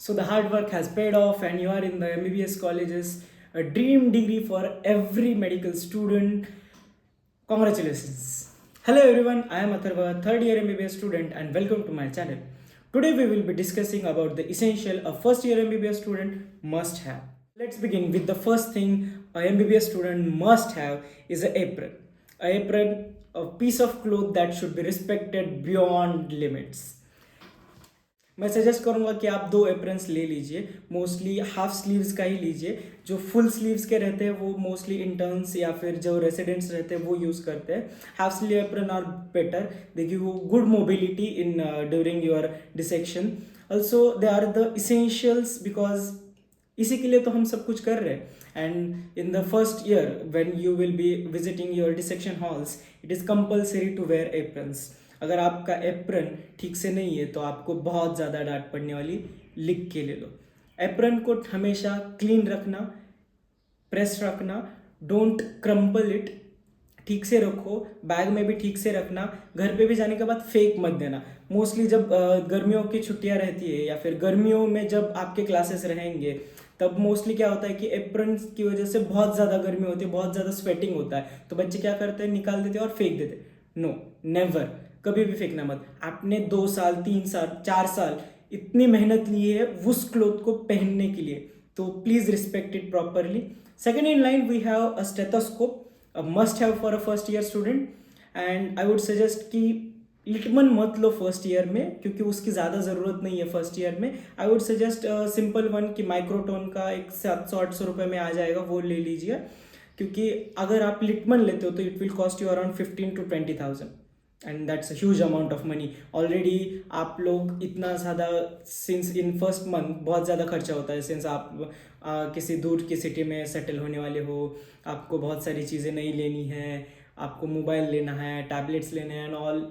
So the hard work has paid off, and you are in the MBBS colleges, a dream degree for every medical student. Congratulations. Hello everyone, I am Atharva, third year MBBS student, and welcome to my channel. Today we will be discussing about the essential a first year MBBS student must have. Let's begin with the first thing a MBBS student must have is an apron. A apron, a piece of cloth that should be respected beyond limits. मैं suggest करूंगा कि आप दो aprons ले लीजिए, mostly half sleeves का ही लीजिए. जो फुल स्लीव्स के रहते हैं वो मोस्टली इंटर्न्स या फिर जो रेसिडेंट्स रहते हैं वो यूज़ करते हैं. Half sleeve apron are better, they give you good mobility in during your dissection. Also they are the essentials because इसी के लिए तो हम सब कुछ कर रहे हैं. And in the first year when you will be visiting your dissection halls, it is compulsory to wear aprons. अगर आपका एप्रन ठीक से नहीं है तो आपको बहुत ज़्यादा डांट पड़ने वाली. लिख के ले लो. एप्रन को हमेशा क्लीन रखना, प्रेस रखना, डोंट क्रम्पल इट. ठीक से रखो, बैग में भी ठीक से रखना. घर पे भी जाने के बाद फेक मत देना. मोस्टली जब गर्मियों की छुट्टियां रहती है या फिर गर्मियों में जब आपके क्लासेस रहेंगे तब मोस्टली क्या होता है कि एप्रन की वजह से बहुत ज़्यादा गर्मी होती है, बहुत ज़्यादा स्वेटिंग होता है, तो बच्चे क्या करते हैं, निकाल देते हैं और फेंक देते हैं. नो, नेवर, कभी भी फेंकना मत. आपने 2 साल 3 साल 4 साल इतनी मेहनत ली है उस क्लोथ को पहनने के लिए, तो please respect it properly. Second in line we have a stethoscope, a must have for a first year student. And I would suggest कि लिटमन मत लो फर्स्ट ईयर में, क्योंकि उसकी ज़्यादा ज़रूरत नहीं है फर्स्ट ईयर में. आई वुड सजेस्ट सिंपल वन कि माइक्रोटोन का एक 700-800 रुपये में आ जाएगा, वो ले लीजिए. क्योंकि अगर आप लिटमन लेते हो तो it will cost you around 15 to 20,000 and that's a huge amount of money. Already आप लोग इतना ज़्यादा, सिंस इन फर्स्ट मंथ बहुत ज़्यादा खर्चा होता है, सिंस आप किसी दूर की सिटी में सेटल होने वाले हो, आपको बहुत सारी चीज़ें नहीं लेनी है, आपको मोबाइल लेना है, टैबलेट्स लेने हैं एंड ऑल.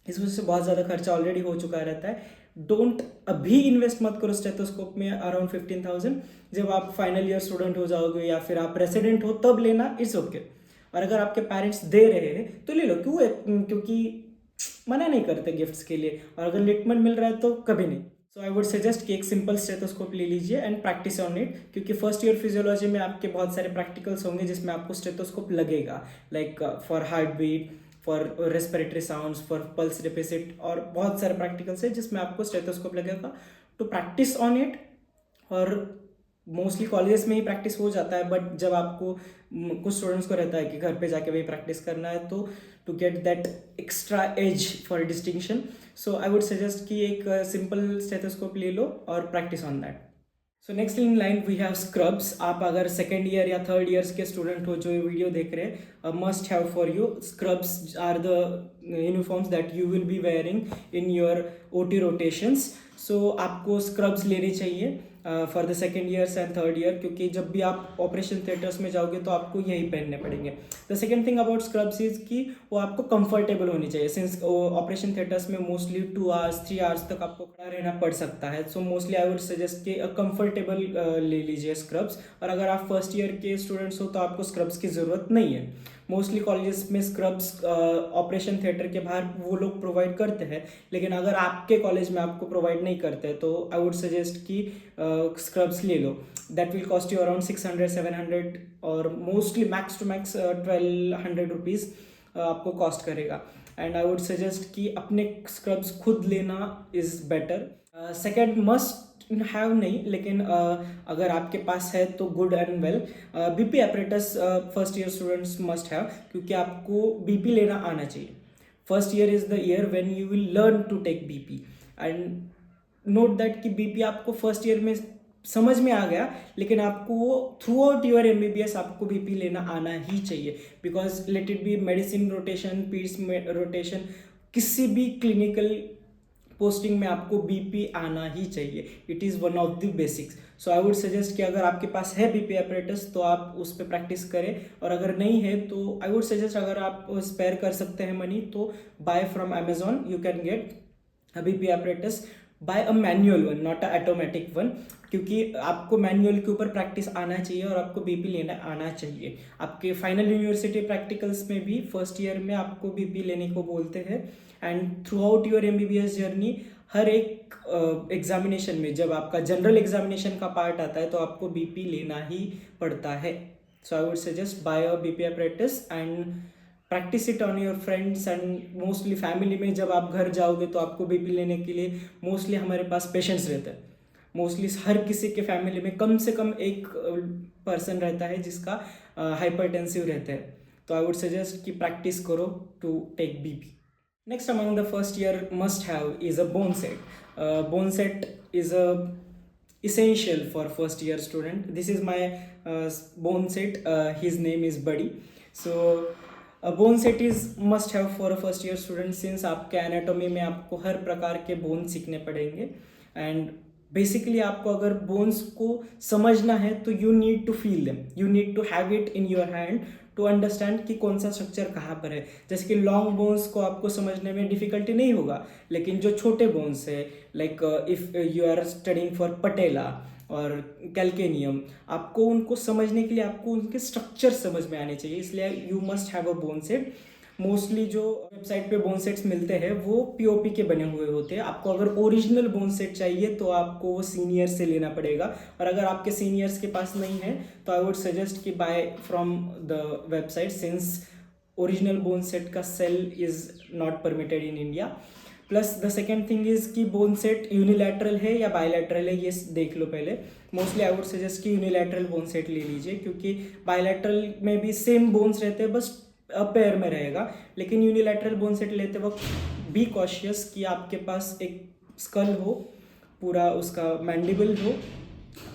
इस वजह से बहुत ज़्यादा खर्चा ऑलरेडी हो चुका रहता है. डोंट अभी इन्वेस्ट मत करो स्टेथोस्कोप में अराउंड 15,000. जब आप फाइनल ईयर स्टूडेंट हो जाओगे या फिर आप रेसिडेंट हो तब लेना, इट्स ओके. और अगर आपके पेरेंट्स दे रहे हैं तो ले लो, क्योंकि मना नहीं करते गिफ्ट्स के लिए. और अगर लिटमन मिल रहा है तो कभी नहीं. सो आई वुड सजेस्ट कि एक सिंपल स्टेथोस्कोप ले लीजिए एंड प्रैक्टिस ऑन इट, क्योंकि फर्स्ट ईयर फिजियोलॉजी में आपके बहुत सारे प्रैक्टिकल्स होंगे जिसमें आपको स्टेथोस्कोप लगेगा, like for heart beat, for respiratory sounds, for pulse deficit, और बहुत सारे प्रैक्टिकल्स है जिसमें आपको स्टेथोस्कोप लगेगा. To practise on it. और मोस्टली कॉलेजेस में ही प्रैक्टिस हो जाता है, बट जब आपको कुछ स्टूडेंट्स को रहता है कि घर पे जाके वही प्रैक्टिस करना है, तो to get that extra edge for distinction, so I would suggest कि एक सिंपल स्टेथोस्कोप ले लो और practice on that. So next in line we have scrubs. आप अगर सेकेंड ईयर या थर्ड ईयर्स के स्टूडेंट हो जो ये वीडियो देख रहे हैं, must have for you. Scrubs are the uniforms that you will be wearing in your OT rotations. So आपको स्क्रब्स लेने चाहिए for the second years and third year, क्योंकि जब भी आप ऑपरेशन थिएटर्स में जाओगे तो आपको यही पहनने पड़ेंगे. The second thing about scrubs is कि वो आपको कंफर्टेबल होनी चाहिए, सिंस ऑपरेशन थिएटर्स में मोस्टली 2 hours 3 hours तक आपको खड़ा रहना पड़ सकता है. So mostly I would suggest कि कंफर्टेबल ले लीजिए स्क्रब्स. और अगर आप फर्स्ट ईयर के स्टूडेंट्स हो तो आपको स्क्रब्स की ज़रूरत नहीं है. मोस्टली कॉलेजेस में स्क्रब्स ऑपरेशन थिएटर के बाहर वो लोग प्रोवाइड करते हैं, लेकिन अगर आपके कॉलेज में आपको प्रोवाइड नहीं करते तो आई वुड सजेस्ट कि स्क्रब्स ले लो. That will cost you around 600-700 और mostly max to max 1,200 rupees आपको कॉस्ट करेगा. एंड आई वुड सजेस्ट कि अपने स्क्रब्स खुद लेना is better. Second must have नहीं, लेकिन अगर आपके पास है तो good and well. BP apparatus first year students must have, क्योंकि आपको BP लेना आना चाहिए. First year is the year when you will learn to take BP. And note that कि BP आपको फर्स्ट ईयर में समझ में आ गया, लेकिन आपको थ्रू आउट योर MBBS आपको BP लेना आना ही चाहिए. Because let it be medicine rotation, peds rotation, किसी भी क्लिनिकल पोस्टिंग में आपको BP आना ही चाहिए. It is one of the basics. So I would suggest कि अगर आपके पास है BP एपरेटस तो आप उस पर प्रैक्टिस करें, और अगर नहीं है तो आई वुड सजेस्ट अगर आप स्पेयर कर सकते हैं मनी तो buy from Amazon. You can get BP apparatus. Buy a manual one, not a automatic one, क्योंकि आपको मैनुअल के ऊपर प्रैक्टिस आना चाहिए और आपको BP लेना आना चाहिए. आपके फाइनल यूनिवर्सिटी प्रैक्टिकल्स में भी फर्स्ट ईयर में आपको BP लेने को बोलते हैं. And throughout your MBBS journey हर एक एग्जामिनेशन में जब आपका जनरल एग्जामिनेशन का पार्ट आता है तो आपको बीपी लेना ही पड़ता है. So I would suggest buy a BP apparatus and practice it on your friends and mostly family में जब आप घर जाओगे तो आपको बीपी लेने के लिए मोस्टली हमारे पास पेशेंट्स रहते हैं. मोस्टली हर किसी के फैमिली में कम से कम एक पर्सन रहता है जिसका हाइपरटेंसिव रहता है. तो आई वुड सजेस्ट कि प्रैक्टिस करो to take BP. Next among the first year must have is a bone set. Bone set is a essential for first year student. This is my bone set. His name is Buddy. So a bone set is must have for a first year student since आपके anatomy में आपको हर प्रकार के bone सीखने पड़ेंगे and basically आपको अगर bones को समझना है तो you need to feel them, you need to have it in your hand to understand कि कौन सा स्ट्रक्चर कहाँ पर है. जैसे कि लॉन्ग बोन्स को आपको समझने में डिफिकल्टी नहीं होगा, लेकिन जो छोटे बोन्स है like if you are studying for patella और कैल्केनियम, आपको उनको समझने के लिए आपको उनके स्ट्रक्चर समझ में आने चाहिए. इसलिए you must have a bone set. Mostly जो वेबसाइट पे बोन सेट्स मिलते हैं वो पीओपी के बने हुए होते हैं. आपको अगर ओरिजिनल बोन सेट चाहिए तो आपको वो सीनियर से लेना पड़ेगा, और अगर आपके सीनियर्स के पास नहीं है तो आई वुड सजेस्ट कि buy from the website since original bone set का sale is not permitted in India. Plus the second thing is कि बोन सेट यूनिलैटरल है या बायलैटरल है, ये देख लो पहले. मोस्टली आई वुड सजेस्ट कि यूनिलैटरल बोन सेट ले लीजिए, क्योंकि बायलैटरल में भी सेम बोन्स रहते हैं, बस पेयर में रहेगा. लेकिन यूनिलैटरल बोन सेट लेते वक्त बी कॉशियस कि आपके पास एक स्कल हो, पूरा उसका मैंडिबल हो,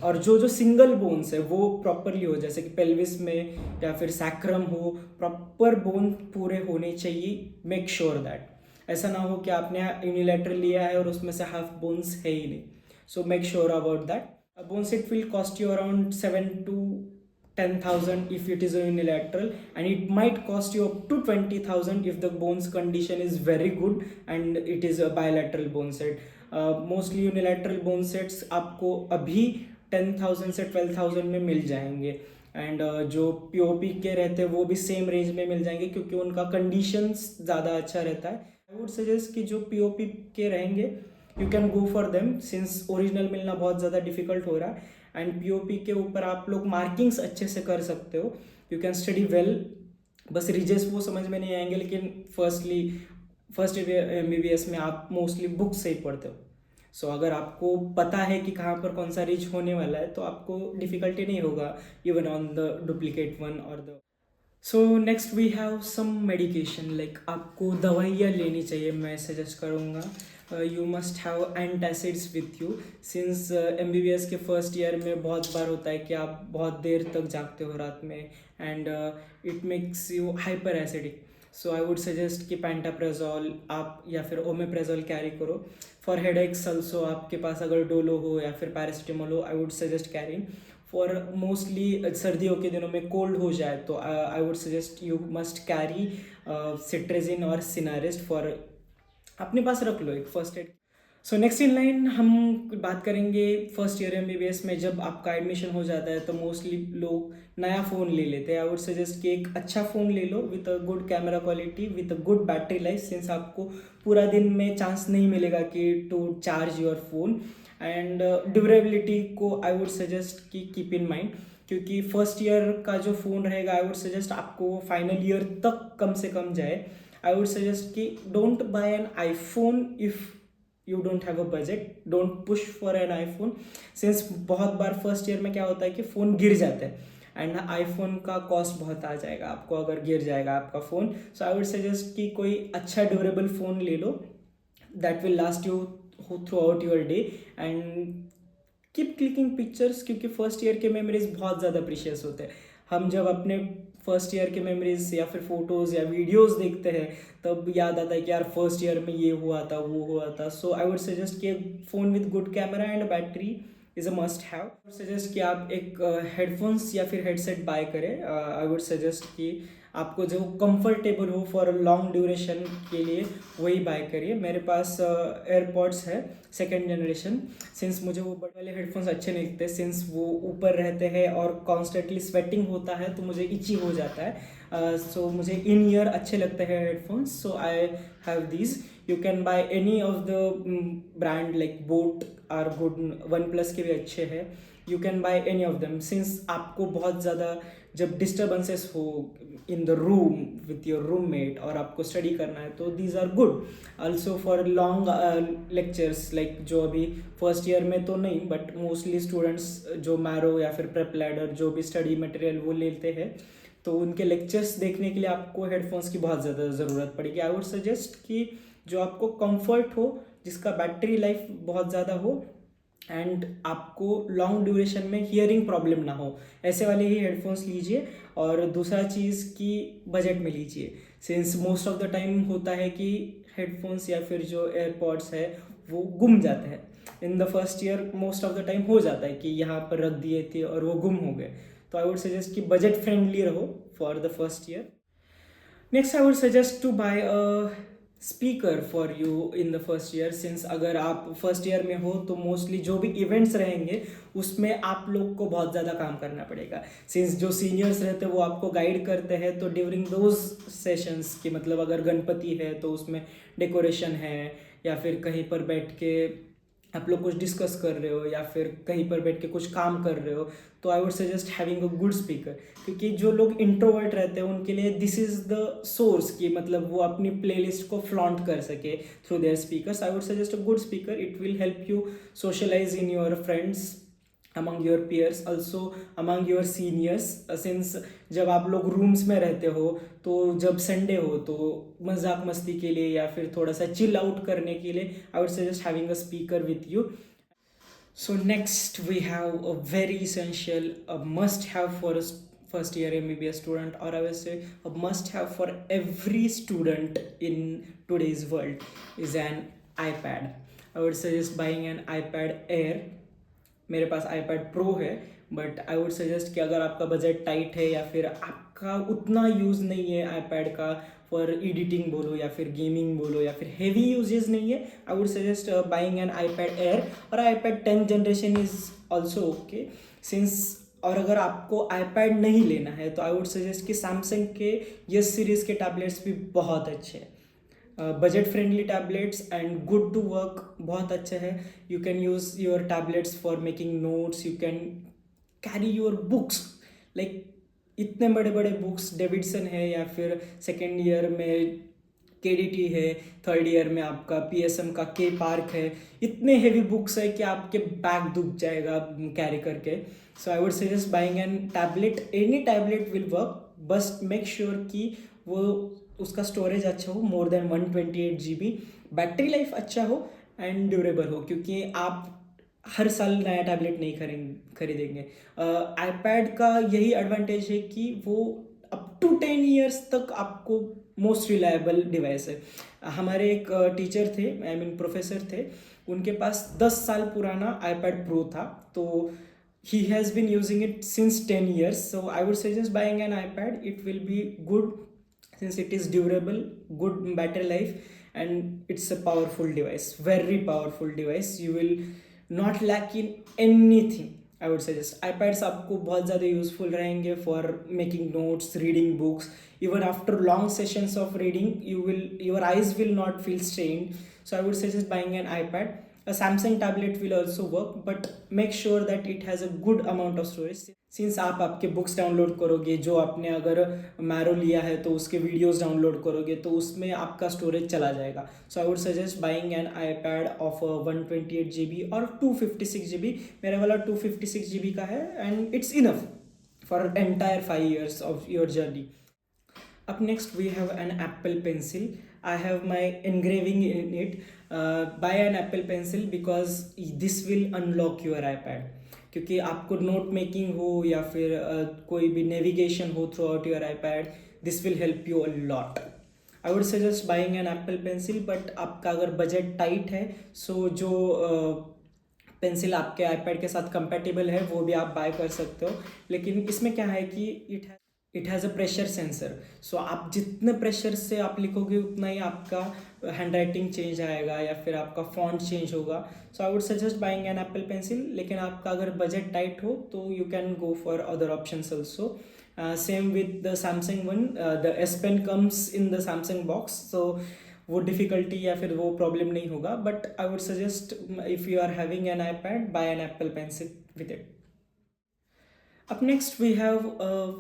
और जो जो सिंगल बोन्स है वो प्रॉपरली हो, जैसे कि पेल्विस में या फिर सैक्रम हो, प्रॉपर बोन पूरे होने चाहिए. मेक श्योर दैट ऐसा ना हो कि आपने यूनिलैटरल लिया है और उसमें से हाफ बोन्स है ही नहीं. So make sure about that. A bone set will cost you around 7 to 10,000 if it is a unilateral, and it might cost you up to 20,000 if the bone's condition is very good and it is a bilateral bone set. Mostly unilateral bone sets आपको अभी 10,000 से 12,000 में मिल जाएंगे, and जो POP के रहते हैं वो भी सेम रेंज में मिल जाएंगे क्योंकि उनका कंडीशंस ज़्यादा अच्छा रहता है. आई वुड सजेस्ट कि जो पीओपी के रहेंगे you can go for them since original मिलना बहुत ज़्यादा डिफिकल्ट हो रहा है, एंड पीओपी के ऊपर आप लोग मार्किंग्स अच्छे से कर सकते हो. You can study well. बस रीजेस वो समझ में नहीं आएंगे, लेकिन फर्स्ट MBBS में आप मोस्टली बुक से ही पढ़ते हो. सो अगर आपको पता है कि कहाँ पर कौन सा रीच होने वाला है तो आपको डिफिकल्टी नहीं होगा even on the duplicate one और the. So next we have some medication. Like आपको दवाइयाँ लेनी चाहिए. मैं सजेस्ट करूँगा you must have antacids with you since MBBS के फर्स्ट ईयर में बहुत बार होता है कि आप बहुत देर तक जागते हो रात में, and it makes you hyper acidic. So I would suggest कि पेंटाप्रेजोल आप या फिर ओमेप्रेजोल कैरी करो. फॉर हेडेक्स ऑल्सो आपके पास अगर डोलो हो या फिर पैरासिटामोल हो, I would suggest carrying. For mostly सर्दियों के दिनों में कोल्ड हो जाए तो I would suggest you must carry cetirizine और सिनारिस्ट. फॉर अपने पास रख लो एक first aid. So next in line हम बात करेंगे फर्स्ट ईयर MBBS में जब आपका एडमिशन हो जाता है तो मोस्टली लोग नया फ़ोन ले लेते हैं. आई वुड सजेस्ट कि एक अच्छा फ़ोन ले लो with a good camera quality, with a good battery life, since आपको पूरा दिन में चांस नहीं मिलेगा कि to charge your phone. And durability को आई वुड सजेस्ट कि कीप इन माइंड, क्योंकि फर्स्ट ईयर का जो फ़ोन रहेगा आई वुड सजेस्ट आपको फाइनल ईयर तक कम से कम जाए. आई वुड सजेस्ट कि don't buy an iPhone if you don't have a budget. Don't push for an iPhone since बहुत बार फर्स्ट ईयर में क्या होता है कि फ़ोन गिर जाता है, एंड आईफोन का कॉस्ट बहुत आ जाएगा आपको अगर गिर जाएगा आपका phone. So I would suggest कि कोई अच्छा ड्यूरेबल फ़ोन ले लो that will last you throughout your day, and keep clicking pictures, क्योंकि फर्स्ट ईयर के मेमोरीज बहुत ज़्यादा प्रीशियस होते हैं. हम जब अपने फर्स्ट ईयर के मेमोरीज या फिर फोटोज़ या वीडियोस देखते हैं तब याद आता है कि यार फर्स्ट ईयर में ये हुआ था वो हुआ था. सो आई वुड सजेस्ट कि phone with good camera and battery is a must have. I would suggest कि आप एक हेडफोन्स या फिर हेडसेट बाय करें. आई वुड सजेस्ट कि आपको जो कंफर्टेबल हो फॉर लॉन्ग ड्यूरेशन के लिए वही बाय करिए. मेरे पास एयरपॉड्स है सेकेंड जनरेशन, सिंस मुझे वो बड़े वाले हेडफोन्स अच्छे नहीं लगते सिंस वो ऊपर रहते हैं और कॉन्स्टेंटली स्वेटिंग होता है तो मुझे इची हो जाता है. सो मुझे इन ईयर अच्छे लगते हैं headphones, so I have these. You can buy any of the brand like Boat are good, OnePlus के भी अच्छे हैं. You can buy any of them since आपको बहुत ज़्यादा जब डिस्टर्बेंसेस हो in the room with your roommate और आपको स्टडी करना है तो these are good. Also for long lectures like जो अभी फर्स्ट ईयर में तो नहीं बट मोस्टली स्टूडेंट्स जो मैरो या फिर प्रेप लैडर जो भी स्टडी मटेरियल वो लेते हैं तो उनके लेक्चर्स देखने के लिए आपको हेडफोन्स की बहुत ज़्यादा ज़रूरत पड़ेगी. आई वुड सजेस्ट कि जो आपको कंफर्ट हो, जिसका बैटरी लाइफ बहुत ज़्यादा हो एंड आपको लॉन्ग ड्यूरेशन में हियरिंग प्रॉब्लम ना हो, ऐसे वाले ही हेडफोन्स लीजिए. और दूसरा चीज़ कि बजट में लीजिए since most of the time होता है कि हेडफोन्स या फिर जो एयरपॉड्स है वो गुम जाते हैं. इन the first year most of the time हो जाता है कि यहाँ पर रख दिए थे और वो गुम हो गए. तो आई वुड सजेस्ट कि बजट फ्रेंडली रहो for the first year. Next I would suggest to buy a speaker for you in the first year since अगर आप फर्स्ट ईयर में हो तो मोस्टली जो भी इवेंट्स रहेंगे उसमें आप लोग को बहुत ज़्यादा काम करना पड़ेगा. सिंस जो सीनियर्स रहते हैं वो आपको गाइड करते हैं तो ड्यूरिंग दोज सेशंस की मतलब अगर गणपति है तो उसमें डेकोरेशन है या फिर कहीं पर बैठ के आप लोग कुछ डिस्कस कर रहे हो या फिर कहीं पर बैठ के कुछ काम कर रहे हो तो I would suggest having a good speaker. क्योंकि जो लोग इंट्रोवर्ट रहते हैं उनके लिए दिस इज़ द सोर्स कि मतलब वो अपनी प्लेलिस्ट को फ्लॉन्ट कर सके through their speakers. I would suggest a good speaker. It will help you socialise in your friends, among your peers, also among your seniors. Since जब आप लोग रूम्स में रहते हो तो जब संडे हो तो मजाक मस्ती के लिए या फिर थोड़ा सा चिल आउट करने के लिए आई would suggest having a speaker with you. So next we have a very essential, a must have for a first year MBBS student, or I would say a must have for every student in today's world is an iPad. I would suggest buying an iPad Air. मेरे पास iPad Pro है but I would suggest कि अगर आपका budget tight है या फिर आपका उतना यूज़ नहीं है iPad का फॉर एडिटिंग बोलो या फिर गेमिंग बोलो या फिर हेवी यूजेस नहीं है, I would suggest buying an iPad Air और iPad 10 generation is also okay since. और अगर आपको iPad नहीं लेना है तो आई वुड सजेस्ट कि सैमसंग के यस सीरीज़ के टैबलेट्स भी बहुत अच्छे हैं. Budget friendly tablets and good to work, बहुत अच्छा है. You can use your tablets for making notes, you can carry your books like इतने बड़े बड़े बुक्स डेविडसन है या फिर सेकेंड ईयर में KDT है, थर्ड ईयर में आपका PSM का K पार्क है. इतने हेवी बुक्स है कि आपके बैग दुख जाएगा कैरी करके. So I would suggest buying an tablet. Any tablet will work, बस मेक श्योर कि वो उसका स्टोरेज अच्छा हो, more than 128 GB, battery life अच्छा हो एंड ड्यूरेबल हो. क्योंकि आप हर साल नया टैबलेट नहीं खरीदेंगे. iPad का यही एडवांटेज है कि वो अप टू 10 ईयर्स तक आपको मोस्ट रिलायबल डिवाइस है. हमारे एक टीचर थे, आई मीन प्रोफेसर थे, उनके पास 10 साल पुराना iPad Pro था तो he has been using it since 10 years. So I would suggest buying an iPad. It will be good since it is durable, good battery life, and it's a powerful device, very powerful device. You will not lack in anything. I would suggest iPads आपको बहुत ज़्यादा useful रहेंगे for making notes, reading books. Even after long sessions of reading, your eyes will not feel strained. So I would suggest buying an iPad. A Samsung tablet will also work, but make sure that it has a good amount of storage. Since आप आपके books download करोगे, जो आपने अगर marrow लिया है तो उसके वीडियोस डाउनलोड करोगे तो उसमें आपका स्टोरेज चला जाएगा. So I would suggest buying an iPad of 128 GB और 256 GB. मेरा वाला 256 GB का है and it's enough for entire 5 years of your journey. Up next we have an Apple Pencil. I have my engraving in it. Buy an Apple Pencil because this will unlock your iPad. क्योंकि आपको note making हो या फिर कोई भी navigation हो through out your iPad, this will help you a lot. I would suggest buying an Apple pencil. But आपका अगर बजट टाइट है सो जो पेंसिल आपके iPad के साथ कंपेटेबल है वो भी आप बाय कर सकते हो. लेकिन इसमें क्या है कि it has a pressure sensor. So आप जितने प्रेशर से आप लिखोगे उतना ही आपका हैंड राइटिंग चेंज आएगा या फिर आपका फॉन्ट चेंज होगा. So I would suggest buying an Apple pencil. लेकिन आपका अगर बजट टाइट हो तो you can go for other options also. Same with the Samsung one, the S Pen comes in the Samsung box. So वो difficulty या फिर वो problem नहीं होगा. But I would suggest if you are having an iPad, buy an Apple pencil with it. अब next we have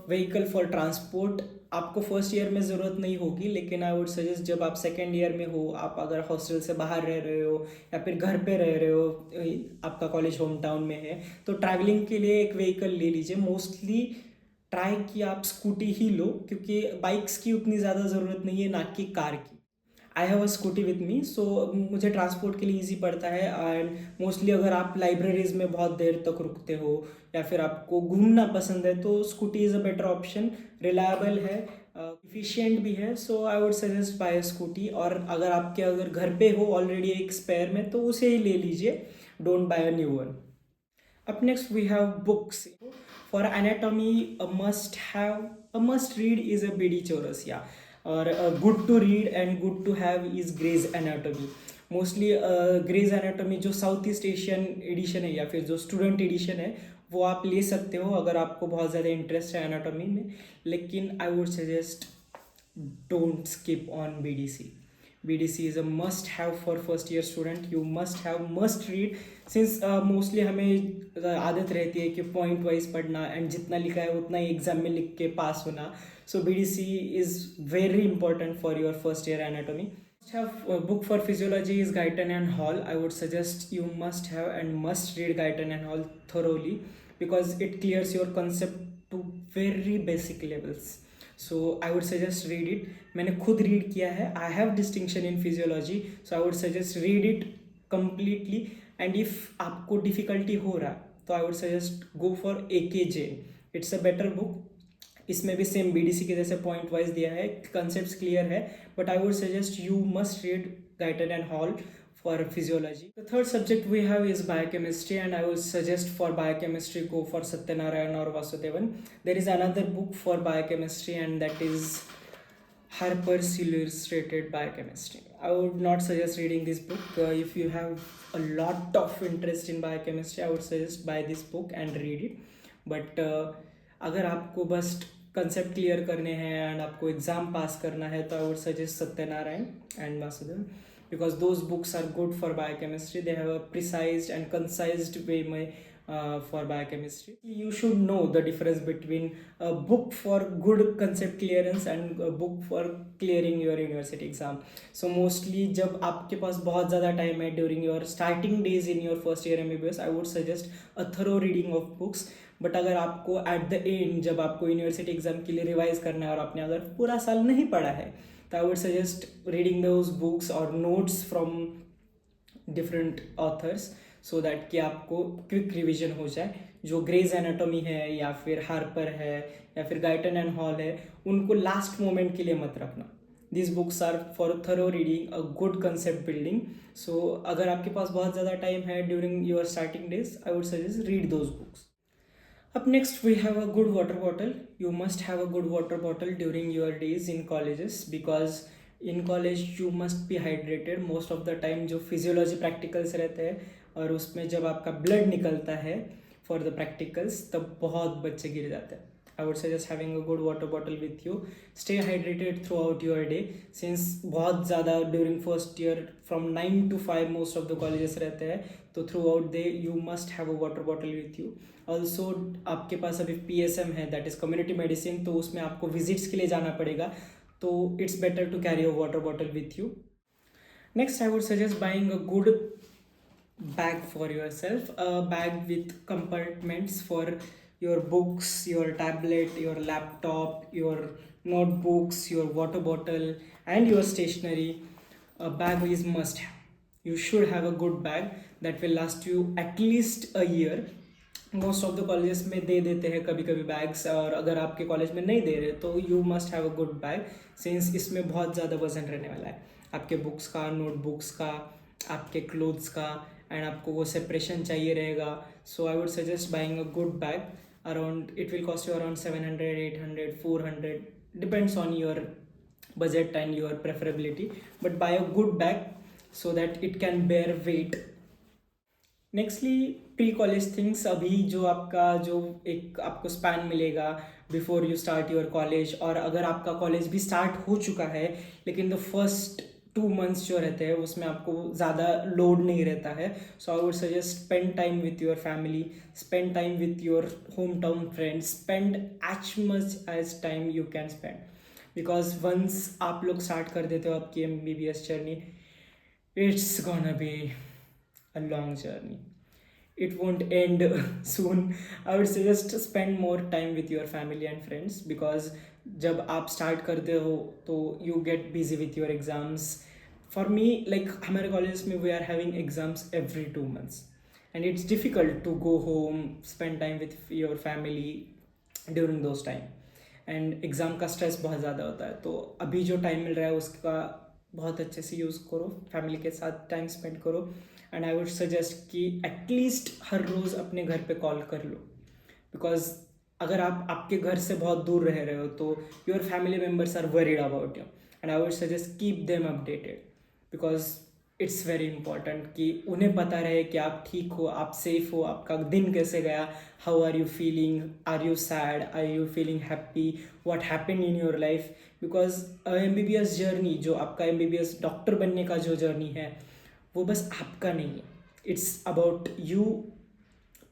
vehicle for transport. आपको first year में ज़रूरत नहीं होगी, लेकिन आई वुड सजेस्ट जब आप सेकेंड ईयर में हो, आप अगर हॉस्टल से बाहर रह रहे हो या फिर घर पे रह रहे हो, आपका कॉलेज होम टाउन में है, तो ट्रैवलिंग के लिए एक व्हीकल ले लीजिए. मोस्टली ट्राई कि आप स्कूटी ही लो, क्योंकि बाइक्स की उतनी ज़्यादा ज़रूरत नहीं है, ना कि कार की. I have a Scooty with me, so मुझे ट्रांसपोर्ट के लिए ईजी पड़ता है. एंड मोस्टली अगर आप लाइब्रेरीज में बहुत देर तक रुकते हो या फिर आपको घूमना पसंद है, तो Scooty is a better option. Reliable है, इफ़िशियंट भी है, so I would suggest buy Scooty. और अगर घर पे हो ऑलरेडी एक स्पेयर में, तो उसे ही ले लीजिए, don't buy a new one. Up next we have books. For anatomy, a must read is a BD Chaurasia, or good to read and good to have is Grey's Anatomy. Mostly Grey's Anatomy जो south east Asian edition है या फिर जो student addition है, वो आप ले सकते हो अगर आपको बहुत ज़्यादा इंटरेस्ट है एनाटॉमी में. लेकिन आई would suggest don't skip on BDC. BDC is a must have for first year student. You must read, since mostly हमें आदत रहती है कि पॉइंट वाइज पढ़ना एंड जितना लिखा है उतना ही एग्जाम में लिख के पास होना. सो BDC is very important for your first year anatomy. Have a book for physiology is Guyton and Hall. I would suggest you must have and must read Guyton and Hall thoroughly, because it clears your concept to very basic levels. So I would suggest read it. मैंने खुद read किया है. I have distinction in physiology, so I would suggest read it completely. And if आपको difficulty हो रहा तो I would suggest go for AK Jain. It's a better book. इसमें भी सेम BDC के जैसे पॉइंट वाइज दिया है, कंसेप्ट्स क्लियर है. But I would suggest you must read Guyton and Hall for physiology. The third subject we have is biochemistry, and I would suggest for biochemistry go for Satyanarayana और Vasudevan. There is another book for biochemistry and that is Harper's Illustrated Biochemistry. I would not suggest reading this book. If you have a lot of interest in biochemistry, I would suggest buy this book and read it. But अगर आपको बस concept clear करने हैं and आपको exam pass करना है, तो I would suggest Satyanarayana and Vasudevan, because those books are good for biochemistry. They have a precised and concised way में for biochemistry. You should know the difference between a book for good concept clearance and a book for clearing your university exam. So mostly जब आपके पास बहुत ज़्यादा time है during your starting days in your first year MBBS, I would suggest a thorough reading of books. But अगर आपको at the end जब आपको यूनिवर्सिटी एग्जाम के लिए रिवाइज करना है और आपने अगर पूरा साल नहीं पढ़ा है, तो I would suggest reading those books और notes from different authors, so that कि आपको क्विक रिवीजन हो जाए. जो ग्रेज एनाटॉमी है या फिर हार्पर है या फिर गाइटन एंड हॉल है, उनको लास्ट मोमेंट के लिए मत रखना. This books are for thorough reading, a good concept building. So अगर आपके पास बहुत ज़्यादा टाइम है during your starting days, I would suggest read those books. Up next we have a good water bottle. You must have a good water bottle during your days in colleges, because in college you must be hydrated most of the time. जो physiology practicals रहते हैं और उसमें जब आपका blood निकलता है for the practicals, तब बहुत बच्चे गिर जाते हैं. I would suggest having a good water bottle with you. Stay hydrated throughout your day, since बहुत ज़्यादा during first year from 9 to 5 most of the colleges रहते हैं, तो throughout day you must have a water bottle with you. Also आपके पास अभी PSM है, that is community medicine, तो उसमें आपको visits के लिए जाना पड़ेगा, तो it's better to carry a water bottle with you. Next, I would suggest buying a good bag for yourself, a bag with compartments for your books, your tablet, your laptop, your notebooks, your water bottle and your stationery. A bag is must have. You should have a good bag that will last you at least a year. Most of the colleges में दे देते हैं कभी कभी bags, और अगर आपके college में नहीं दे रहे तो you must have a good bag, since इसमें बहुत ज़्यादा वजन रहने वाला है आपके बुक्स का, नोटबुक्स का, आपके क्लोथ्स का, एंड आपको वो सेपरेशन चाहिए रहेगा. So I would suggest buying a good bag. Around it will cost you around 700, 800, 400, depends on your budget and your preferability, but buy a good bag so that it can bear weight. Nextly pre college things. अभी जो एक आपको span मिलेगा before you start your college, और अगर आपका college भी start हो चुका है लेकिन द फर्स्ट 2 मंथ्स जो रहते हैं उसमें आपको ज़्यादा लोड नहीं रहता है. So I would suggest spend time with your family, spend time with your hometown friends, spend as much as time you can spend. Because once आप लोग स्टार्ट कर देते हो आपकी MBBS जर्नी, it's gonna be a long journey. It won't end soon. I would suggest spend more time with your family and friends, because जब आप start करते हो तो you get busy with your exams. For me, like हमारे college में we are having exams every 2 months and it's difficult to go home, spend time with your family during those time. And exam का stress बहुत ज़्यादा होता है. तो अभी जो टाइम मिल रहा है उसका बहुत अच्छे से यूज़ करो, फैमिली के साथ टाइम स्पेंड करो. एंड आई वुड सजेस्ट कि एटलीस्ट हर रोज़ अपने घर पे कॉल कर लो. बिकॉज अगर आप आपके घर से बहुत दूर रह रहे हो तो your family members are worried about you, and I would suggest keep them updated. Because it's very important कि उन्हें पता रहे कि आप ठीक हो, आप सेफ हो, आपका दिन कैसे गया, how are you feeling, are you sad, are you feeling happy, what happened in your life. Because MBBS journey, जो आपका MBBS डॉक्टर बनने का जो जर्नी है, वो बस आपका नहीं है, it's about you,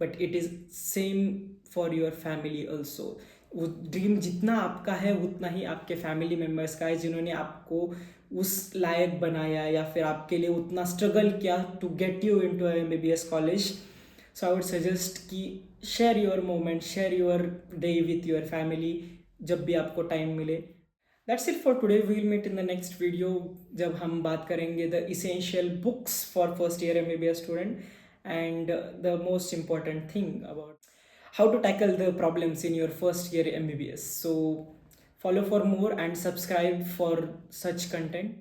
but it is same for your family also. वो ड्रीम जितना आपका है उतना ही आपके फैमिली मेम्बर्स का है, जिन्होंने आपको उस लायक बनाया या फिर आपके लिए उतना स्ट्रगल किया to get you into MBBS college. So I would suggest कि share your moment, share your day with your family जब भी आपको टाइम मिले. That's it for today. We will meet in the next video जब हम बात करेंगे the essential books for first year MBBS student and the most important thing about how to tackle the problems in your first year MBBS. So follow for more and subscribe for such content.